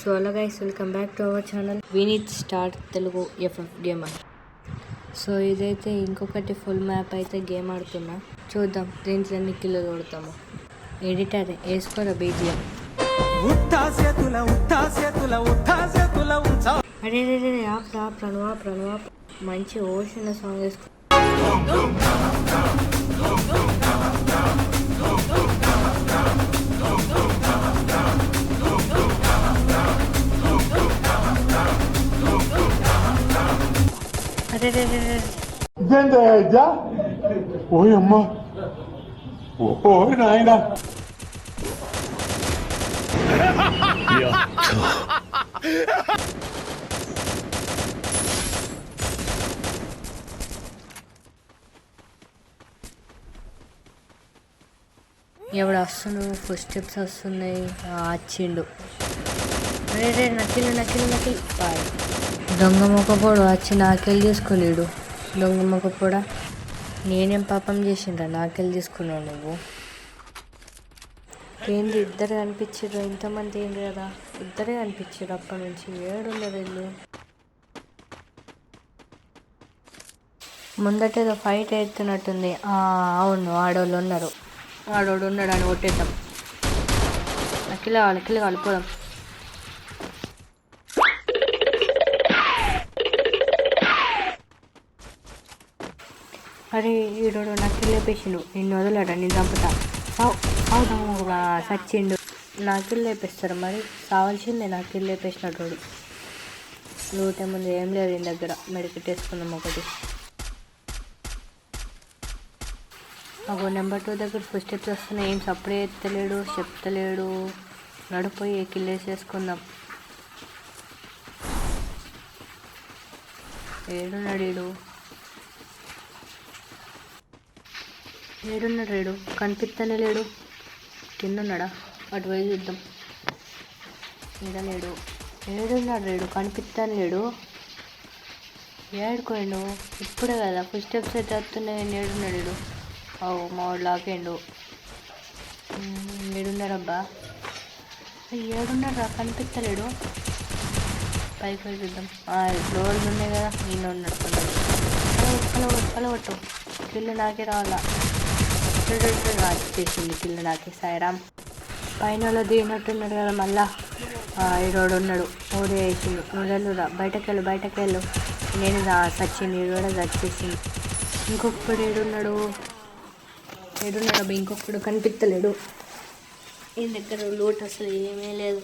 So hello guys, welcome back to our channel Vineeth star Telugu FF gamer. So ఇదైతే ఇంకొకటి full map అయితే game ఆడుతున్నా. చూద్దాం దీంట్లో ఎన్ని కిలో కొడతాము. ఎడిటర్ వేసుకోరా బీజిఎం. అరే రే ఆప్రా మంచి ఓషన్ సాంగ్ వేసుకో. ఇదేంటయ్యా? ఓయమ్మ, ఓ నాయనా. ఎవడు వస్తున్నాడు? ఫస్ట్ స్టెప్స్ వస్తున్నాయి. వచ్చిండు. రే నకిల్ బాయ్. దొంగ మొక్కపోడు వచ్చి నాకెళ్ళి తీసుకోలేడు. దొంగ మొక్కపోడా, నేనేం పాపం చేసిండ్రా నాకెళ్ళి తీసుకున్నావు నువ్వు? ఏంది ఇద్దరు కనిపించారు? ఇంతమంది ఏంటి కదా, ఇద్దరే కనిపించారు అప్పటి నుంచి. ఏడున్నారు వీళ్ళు. ముందటేదో ఫైట్ అవుతున్నట్టుంది. అవును, ఆడోళ్ళు ఉన్నారు. ఆడోడు ఉన్నాడు అని కొట్టేద్దాం. నకిల్ కాలిపోదాం. అరే ఈడోడు నకిల్ లేపేసిండు. నిన్ను వదలడా, నేను చంపుతా. సచ్చిండు. నాకిల్ లేపేస్తారు మరి, కావాల్సిందే నాకిల్ లేపేసినట్టు. లూటే ముందు ఏం లేదు ఈయన దగ్గర. మెడికెట్ వేసుకుందాం ఒకటి. మాకు నెంబర్ 2 దగ్గర ఫస్ట్ స్టెప్స్ వస్తున్నాయి. ఏం సప్పుడే ఎత్తలేడు, చెప్తలేడు. నడిపోయి కిల్లేసేసుకుందాం. ఏడున్నాడు ఏడు కనిపిస్తనే లేడు. కింద ఉన్నాడా? అటు పోయి చూద్దాం. కింద లేడు. ఏడున్నాడు కనిపిస్తాను లేడు. ఏడుకోండు. ఇప్పుడే కదా ఫుల్ స్టెప్స్ అయితే వస్తున్నాయి. ఏడున్నాడు? మా వాడు లాకేండు. ఏడున్నారబ్బా? ఏడున్నారా? కనిపిస్తలేడు. పైకి పోయి చూద్దాం. ఫ్లోర్లు ఉన్నాయి కదా, నేను ఉన్నట్టున్నాడు. కలవట్టు కిల్లు నాకే రావాలా? చేసింది కిల్లు నాకే. సాయిరామ్. పైన వాళ్ళు దిగినట్టున్నాడు కదా మళ్ళా. ఈరోడు ఉన్నాడు. ఓడి వేసిండు. నువ్వు బయటకెళ్ళు. నేను సచ్చింది. ఈడు కూడా చచ్చేసింది. ఇంకొకడు ఏడున్నాడు? ఇంకొకడు కనిపించలేడు. ఈ దగ్గర లోటు అసలు ఏమీ లేదు.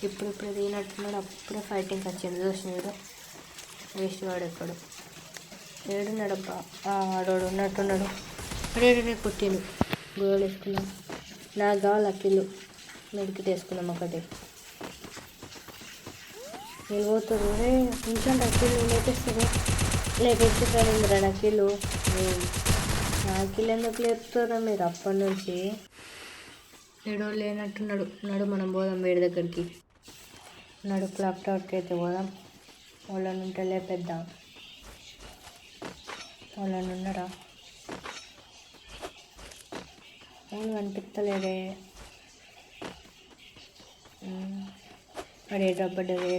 ఇప్పుడిప్పుడు దిగినట్టున్నాడు. అప్పుడే ఫైటింగ్ వచ్చింది. చూసినాడు. వేస్ట్ వాడు ఎక్కడు. ఏడున్నాడబ్బా? ఆడోడు ఉన్నట్టున్నాడు. రే పుట్టిండు. గోళ్ళు వేసుకున్నాం. నాకు కావాలి అక్కిళ్ళు. మెడికెట్ వేసుకున్నాం ఒకటి. నేను పోతాడు. రే కొంచెం అక్కిళ్ళు లేపేస్తారా నక్కిళ్ళు? నాకిళ్ళు ఎందుకు లేపుతారా మీరు అప్పటి నుంచి? ఏడో లేనట్టున్నాడు. నడు మనం పోదాం వేడి దగ్గరికి. నడు క్లాక్ టవర్కి అయితే పోదాం. వాళ్ళని ఉంటే లేపేద్దాం. వాళ్ళని ఉన్నారా? అవును, కనిపిస్తలేదే. వాడు ఏ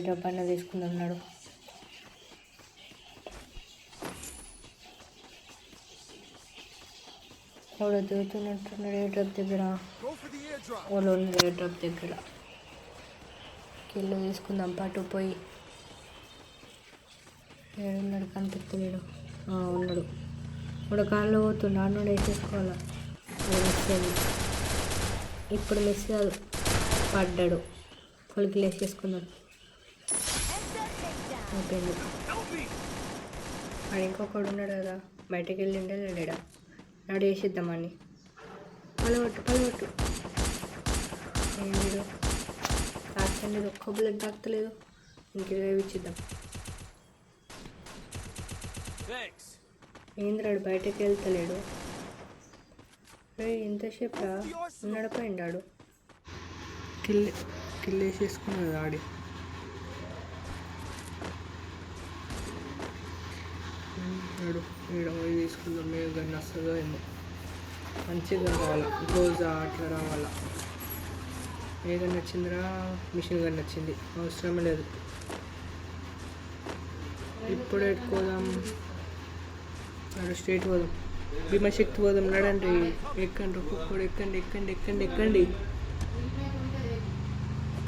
డ్రాప్ అన్న తీసుకుందాం. నాడు వాడు దిగుతున్నట్టున్నాడు. ఏ డ్రాప్ దగ్గర వాళ్ళు ఉన్నారు. ఏ డ్రాప్ దగ్గర కిల్లు తీసుకుందాం. పాటు పోయి. ఏడున్నాడు? కనిపిస్తలేడు. ఉన్నాడు. వాడు కాళ్ళు పోతుండు. ఆడు వేసేసుకోవాలా? ఇప్పుడు మిస్ కాదు, పడ్డాడు. ఫుల్కి వేసేసుకున్నాడు. అయిపోయింది. వాడు ఇంకొకడు ఉన్నాడు కదా, బయటకు వెళ్ళిండే లేడా? నాడు వేసిద్దామని. పలవట్టు ఏంటి తాకండి. ఒక్క బుల్లెట్ తాకుతలేదు. ఇంకేదో ఇచ్చిద్దాం. ఏంద్రాడు బయటకు వెళ్తలేడు. ఎంతసేపు రా నడిపోయిండాడు. కిల్లేసేసుకున్నాడు ఆడి. ఈడ పోయి తీసుకుందాం. మేము గన్ని వస్తుందో ఏమో. మంచిగా రావాలా, క్లోజ్ అట్లా రావాలా. ఏ గన్ వచ్చిందిరా? మిషన్ గన్ వచ్చింది, అవసరమే లేదు. ఇప్పుడు ఎట్టుకోదాం, నడు స్ట్రేట్ పోదాం, భీమశక్తి పోదాం. నడండి, ఎక్కండి ఒక్కొక్కడు, ఎక్కండి ఎక్కండి ఎక్కండి ఎక్కండి.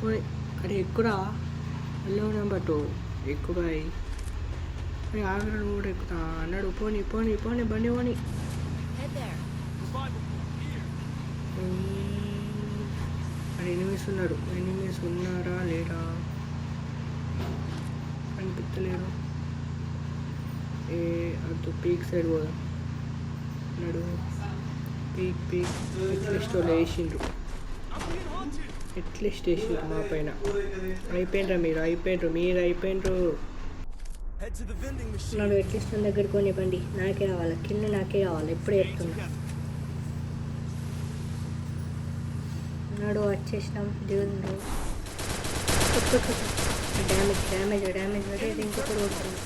పోయి అరే ఎక్కురా, వెళ్ళవు నెంబర్ 2 ఎక్కువ. అరే ఆగ్రా కూడా ఎక్కుతా అన్నాడు. పోనీ పోనీ పోనీ బండి పోనీ. అరే ఎనిమిస్ ఉన్నాడు, ఎనిమిస్ ఉన్నారా లేరా కనిపించలేరు. ఏ అటు పీక్ సైడ్ పోదాం. నడు పీక్ పీక్. ఎట్లిస్ట్ వాళ్ళు వేసిండ్రు, ఎట్లిస్ట్ వేసిండ్రు మా పైన. అయిపోయినరా మీరు, అయిపోయినరు. నాడు ఎట్లిస్ట్ దగ్గర కొని బండి నాకే కావాలి, కింద నాకే కావాలి, ఎప్పుడే చెప్తున్నా. నాడు వచ్చేసినాం, దిగుండు. డ్యామేజ్ డ్యామేజ్ డ్యామేజ్ అదే ఇంకొకటి కొడుతుంది.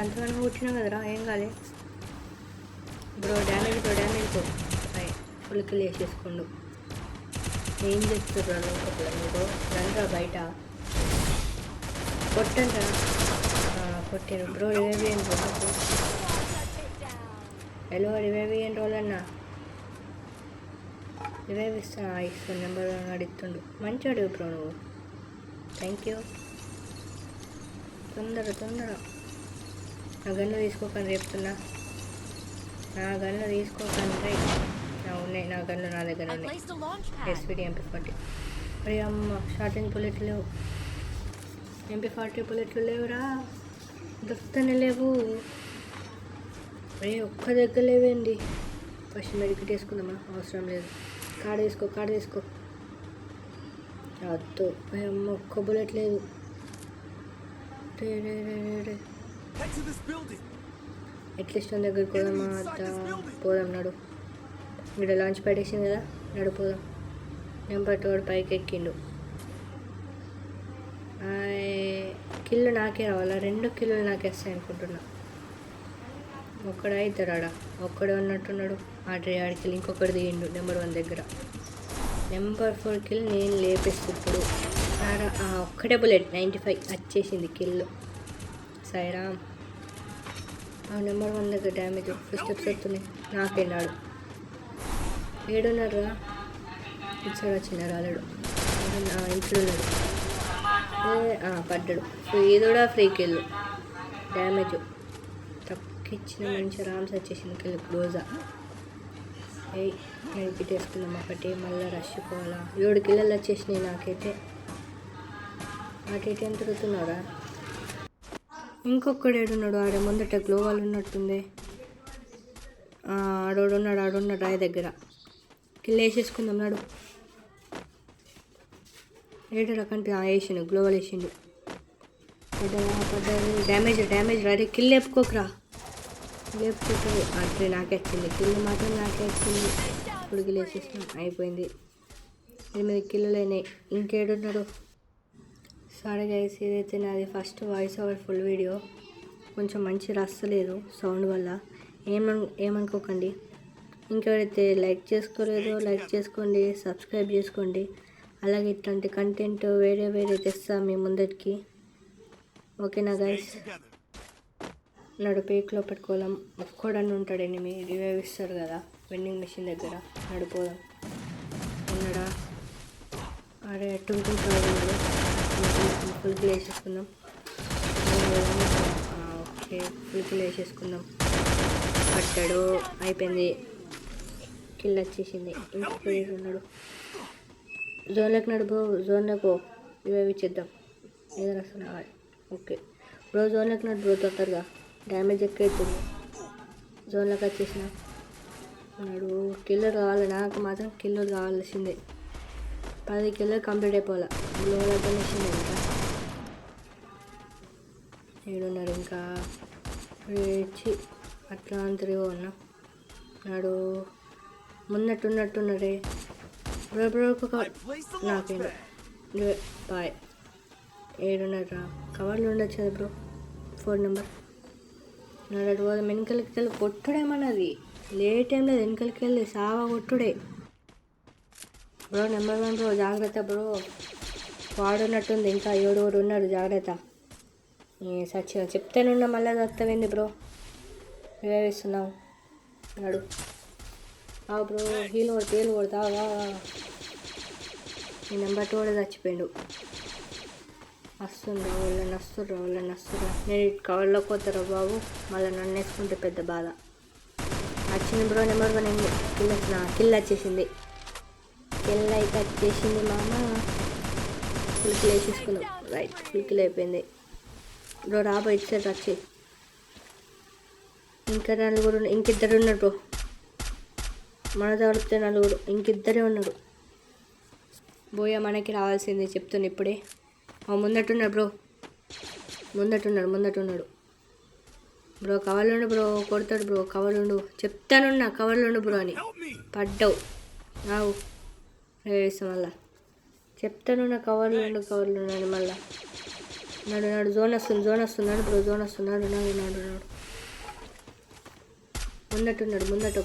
అంతగానో కూర్చున్నాం కదరా, ఏం కాలే bro. Damage bro full kill వేసేసుకోండు. ఏం చెప్తున్నారు మీరు? రండ్రా బయట కొట్టండి రా. కొట్టారు బ్రో. రివైవ్ చేయండి బ్రో. హలో రివైవ్ చేయండి వాళ్ళన్నా. రివైవ్ ఇస్తాను నెంబర్ అడుగుతుండు. మంచి అడుగు బ్రో నువ్వు. Thank you. తొందర నా గన్ను తీసుకోకండి చెప్తున్నా. నా గన్ను తీసుకోకండి. ఉన్నాయి నా గన్ను, నా దగ్గర ఉన్నాయి. SPD MP40. అరే అమ్మ, షార్ట్ రేంజ్ బుల్లెట్లు లేవు, MP40 బుల్లెట్లు లేవురా, దొరుకుతానే లేవు. అరే ఒక్క దగ్గర లేవేంది. ఫస్ట్ మెడికెట్ వేసుకుందామా? అవసరం లేదు. కార్డు తీసుకో. అద్దు అమ్మ, ఒక్క బుల్లెట్ లేదు. ఎట్లీస్ట్ దగ్గరికి పోదామా? పోదాం నడు. ఇక్కడ లాంచ్ ప్యాడ్ వేసింది కదా, నడిపోదాం. నెంబర్ 2 పైకి ఎక్కిండు. కిల్లు నాకే రావాలా? 2 కిల్లులు నాకే వస్తాయి అనుకుంటున్నా. ఒక్కడే ఉన్నట్టున్నాడు. ఆడికి ఇంకొకటి దిగిండు నెంబర్ 1 దగ్గర. నెంబర్ 4 కిల్ నేను లేపేస్తే ఇప్పుడు. ఒక్కటే బుల్లెట్ 95 వచ్చేసింది కిల్లు. సాయిరామ్. నెంబర్ 1 దగ్గర డ్యామేజ్ 5 స్టెప్స్ వస్తున్నాయి. నాకేనాడు ఏడున్నారా? ఇటు సైడ్ వచ్చిన రాలేడు. ఇంట్లో ఉన్నాడు. పడ్డాడు. ఇది కూడా ఫ్రీ కిల్. డ్యామేజ్ తక్కువ మంచి రామ్స్ వచ్చేసింది కిల్. క్లోజా రిపీట్ వేసుకుందాం ఒకటి. మళ్ళీ రష్ పోవాలా? 7 కిల్లలు వచ్చేసినాయి నాకైతే. అటు ఇటు ఎంత తిరుగుతున్నారా? ఇంకొకడు ఏడున్నాడు. ఆడే ముందట గ్లోవాల్ ఉన్నట్టుంది. ఆడున్నాడు రాయి దగ్గర. కిల్ వేసేసుకుందాం నాడు. ఏడరా కనిపి వేసిండు, గ్లోవల్ వేసిండు. డ్యామేజ్ రా. అరే కిల్ లేపుకోకరా. అట్లే నాకే వచ్చింది కిల్, మాత్రం నాకే వచ్చింది. ఇప్పుడు కిల్ వేసేసినాం, అయిపోయింది. 8 కిల్లులు అయినాయి. ఇంకేడున్నాడు? సరే గైస్, ఇదైతే నాది first voice over full video. కొంచెం మంచి రస్తలేదు సౌండ్ వల్ల, ఏమనుకోకండి. ఇంకెవరైతే లైక్ చేసుకోలేదో లైక్ చేసుకోండి, సబ్స్క్రైబ్ చేసుకోండి. అలాగే ఇట్లాంటి కంటెంట్ వేరే తెస్తా మీ ముందరికి. ఓకేనా గైస్? నడుపేకులో పెట్టుకోవాలం. ఒక్కడని ఉంటాడు, ఎనిమి రివైవ్ ఇస్తారు కదా వెండింగ్ మెషిన్ దగ్గర. నడిపోదాం. ఉన్నాడా? అరే టుంటున్నాడు. ఫుల్ కిల్ వేసేసుకుందాం. ఓకే, ఫుల్ కిల్ వేసేసుకుందాం. పట్టాడు, అయిపోయింది. కిల్ వచ్చేసింది. ఇంకొకటి ఉన్నాడు. జోన్లోకి నడుపు, జోన్లోకి రివైవ్ ఇచ్చేద్దాం. ఏదైనా వస్తున్నా. ఓకే బ్రో, జోన్లోకి నడుపు తొందరగా. డ్యామేజ్ ఎక్కువ అవుతుంది. జోన్లోకి వచ్చేసిన నాడు. కిల్లర్ కావాలి నాకు మాత్రం, కిల్లర్ కావాల్సిందే. 10 కిల్లర్ కంప్లీట్ అయిపోవాలి. గ్లోవల్ వేసింది ఇంకా. ఏడున్నారు ఇంకా? ఇచ్చి అట్లా అంతరిగా ఉన్నా నాడు. ఉన్నట్టున్నరే బ్రో. నాకేంటి బాయ్. ఏడున్నారా? కవర్లు ఉండొచ్చు కదా బ్రో. 4 నెంబర్ నడు పోదాం వెనకలికి వెళ్ళి కొట్టుడేమన్నది లేట్ ఏం లేదు వెనకలికి వెళ్ళి సావా కొట్టుడే బ్రో. నెంబర్ 1 బ్రో, జాగ్రత్త బ్రో. వాడున్నట్టుంది ఇంకా 7 ఉన్నారు, జాగ్రత్త. సచ్చిన చెప్తానున్నా మళ్ళీ చత్తవేంది బ్రో, వేస్తున్నావు నడు. బ్రో హీల్ కొడతా ఈ నెంబర్ 2 కూడా చచ్చిపోయాడు. వస్తుండ్రా వాళ్ళని వస్తుర్రా. నేను ఇటు కవర్లోకి పోతారా బాబు, మళ్ళీ నన్ను వేసుకుంటే పెద్ద బాధ. వచ్చింది బ్రో నెంబర్ 1 కిల్ వచ్చేసింది. కిల్ అయితే వచ్చేసింది మామ. ఫుల్ కిల్ వేసేసుకుందాం. రైట్, ఫుల్ కిల్ అయిపోయింది బ్రో. రాబో ఇటు సైడ్ వచ్చి ఇంకా ఇంకిద్దరు ఉన్నారు బ్రో. మన తడిపితే 4, ఇంకిద్దరే ఉన్నారు. బోయ మనకి రావాల్సింది చెప్తున్నా ఇప్పుడే. ముందట్టున్నాడు బ్రో, ముందట్టున్నాడు బ్రో. కవర్లుండు బ్రో, కొడతాడు బ్రో. కవర్లుండు చెప్తానున్నా, కవర్లుండు బ్రో అని. పడ్డావు రావు వేస్తాం మళ్ళా. చెప్తానున్నా కవర్లుండు అని మళ్ళా. నడు జోన్ వస్తున్నాడు బ్రో, జోన్ వస్తున్నాడు. నడు ముందట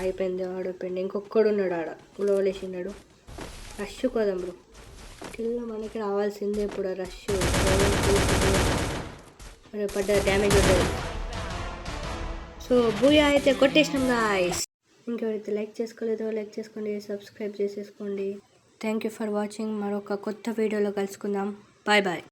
అయిపోయింది. ఆడిపోయింది. ఇంకొక్కడు ఉన్నాడు ఆడ, ఉలవలేసినాడు. రష్ కోదాం బ్రో. కిల్ మనకి రావాల్సిందే ఇప్పుడు. రష్ పడ్డ డ్యామేజ్ ఉంటుంది. సో బూయా అయితే కొట్టేసినాం గాయ్స్. ఇంకెవరైతే లైక్ చేసుకోలేదో లైక్ చేసుకోండి, సబ్స్క్రైబ్ చేసేసుకోండి. Thank you for watching. మరొక కొత్త వీడియోలో కలుసుకుందాం. బాయ్.